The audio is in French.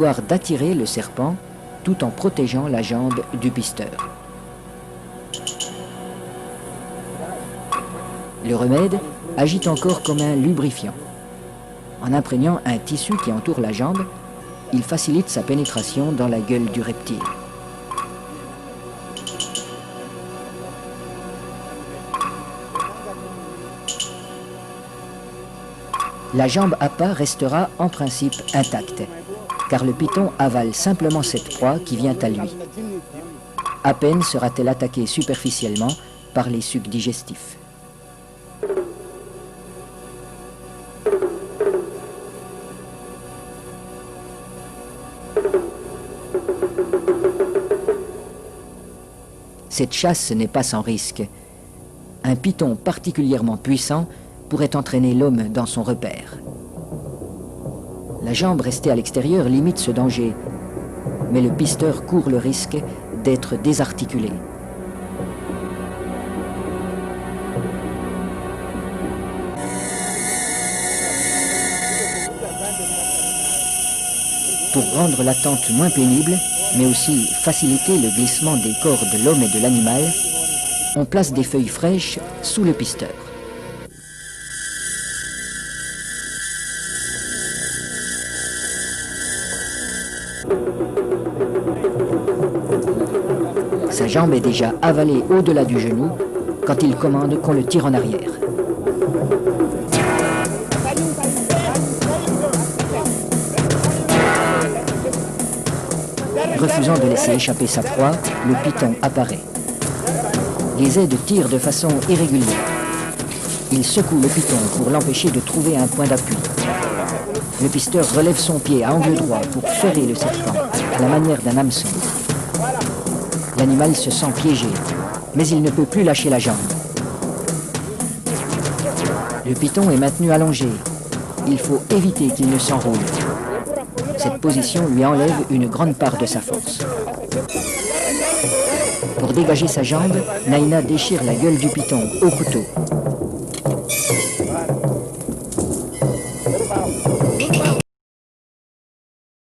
pouvoir d'attirer le serpent tout en protégeant la jambe du pisteur. Le remède agit encore comme un lubrifiant. En imprégnant un tissu qui entoure la jambe, il facilite sa pénétration dans la gueule du reptile. La jambe à pas restera en principe intacte, car le python avale simplement cette proie qui vient à lui. À peine sera-t-elle attaquée superficiellement par les sucs digestifs. Cette chasse n'est pas sans risque. Un python particulièrement puissant pourrait entraîner l'homme dans son repère. La jambe restée à l'extérieur limite ce danger, mais le pisteur court le risque d'être désarticulé. Pour rendre l'attente moins pénible, mais aussi faciliter le glissement des corps de l'homme et de l'animal, on place des feuilles fraîches sous le pisteur. Sa jambe est déjà avalée au-delà du genou quand il commande qu'on le tire en arrière. Refusant de laisser échapper sa proie, le python apparaît. Les aides tirent de façon irrégulière. Il secoue le python pour l'empêcher de trouver un point d'appui. Le pisteur relève son pied à angle droit pour ferrer le serpent, à la manière d'un hameçon. L'animal se sent piégé, mais il ne peut plus lâcher la jambe. Le python est maintenu allongé. Il faut éviter qu'il ne s'enroule. Cette position lui enlève une grande part de sa force. Pour dégager sa jambe, Naina déchire la gueule du python au couteau.